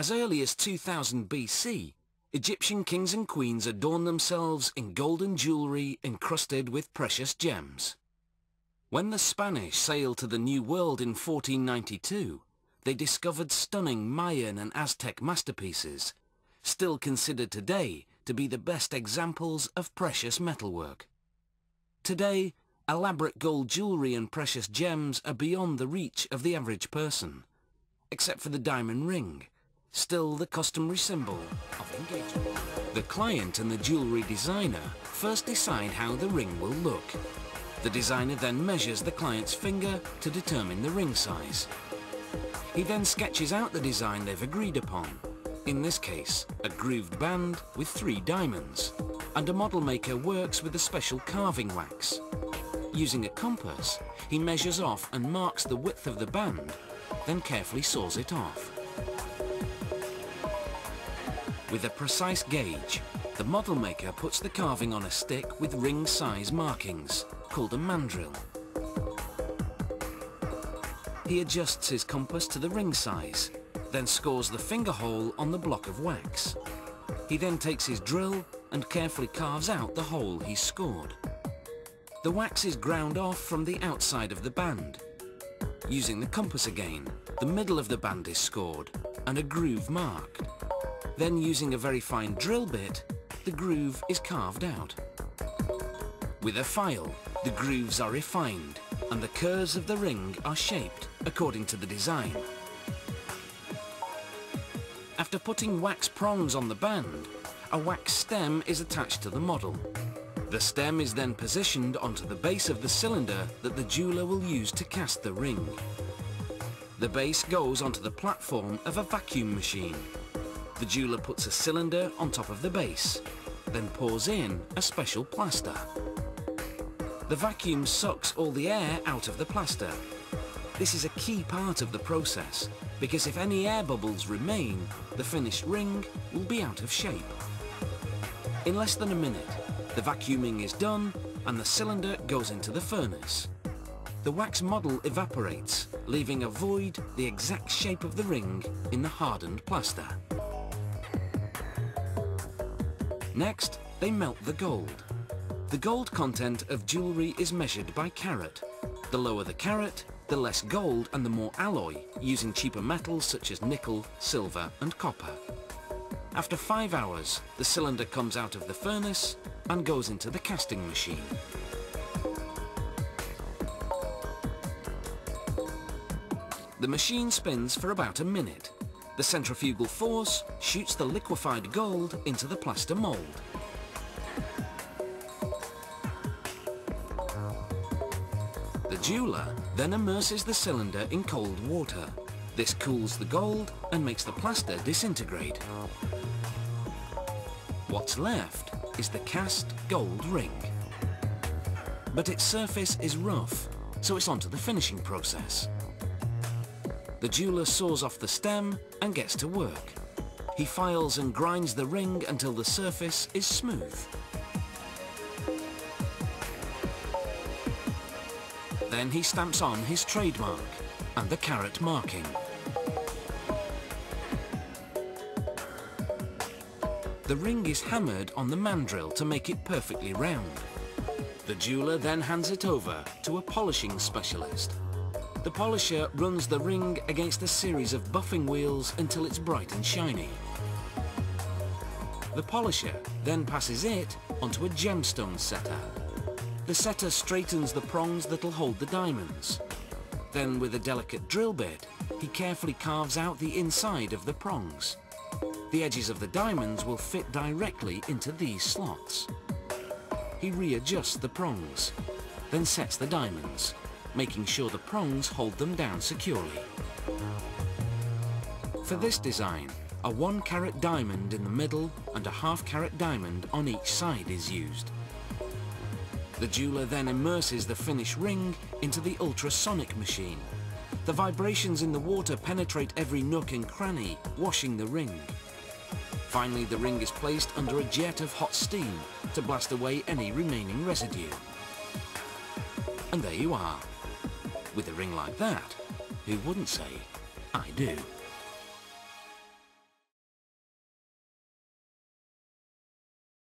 As early as 2000 BC, Egyptian kings and queens adorned themselves in golden jewellery encrusted with precious gems. When the Spanish sailed to the New World in 1492, they discovered stunning Mayan and Aztec masterpieces, still considered today to be the best examples of precious metalwork. Today, elaborate gold jewellery and precious gems are beyond the reach of the average person, except for the diamond ring, still the customary symbol of engagement. The client and the jewellery designer first decide how the ring will look. The designer then measures the client's finger to determine the ring size. He then sketches out the design they've agreed upon, in this case a grooved band with 3 diamonds, and a model maker works with a special carving wax. Using a compass, he measures off and marks the width of the band, then carefully saws it off. With a precise gauge, the model maker puts the carving on a stick with ring size markings, called a mandrel. He adjusts his compass to the ring size, then scores the finger hole on the block of wax. He then takes his drill and carefully carves out the hole he's scored. The wax is ground off from the outside of the band. Using the compass again, the middle of the band is scored and a groove marked. Then using a very fine drill bit, the groove is carved out. With a file, the grooves are refined and the curves of the ring are shaped according to the design. After putting wax prongs on the band, a wax stem is attached to the model. The stem is then positioned onto the base of the cylinder that the jeweller will use to cast the ring. The base goes onto the platform of a vacuum machine. The jeweller puts a cylinder on top of the base, then pours in a special plaster. The vacuum sucks all the air out of the plaster. This is a key part of the process, because if any air bubbles remain, the finished ring will be out of shape. In less than a minute, the vacuuming is done and the cylinder goes into the furnace. The wax model evaporates, leaving a void the exact shape of the ring in the hardened plaster. Next, they melt the gold. The gold content of jewellery is measured by carat. The lower the carat, the less gold and the more alloy, using cheaper metals such as nickel, silver and copper. After 5 hours, the cylinder comes out of the furnace and goes into the casting machine. The machine spins for about a minute. The centrifugal force shoots the liquefied gold into the plaster mould. The jeweller then immerses the cylinder in cold water. This cools the gold and makes the plaster disintegrate. What's left is the cast gold ring. But its surface is rough, so it's onto the finishing process. The jeweller saws off the stem and gets to work. He files and grinds the ring until the surface is smooth. Then he stamps on his trademark and the carat marking. The ring is hammered on the mandrel to make it perfectly round. The jeweller then hands it over to a polishing specialist. The polisher runs the ring against a series of buffing wheels until it's bright and shiny. The polisher then passes it onto a gemstone setter. The setter straightens the prongs that'll hold the diamonds. Then with a delicate drill bit, he carefully carves out the inside of the prongs. The edges of the diamonds will fit directly into these slots. He readjusts the prongs, then sets the diamonds, making sure the prongs hold them down securely. For this design, a 1 carat diamond in the middle and a ½ carat diamond on each side is used. The jeweller then immerses the finished ring into the ultrasonic machine. The vibrations in the water penetrate every nook and cranny, washing the ring. Finally, the ring is placed under a jet of hot steam to blast away any remaining residue. And there you are. With a ring like that, who wouldn't say, I do?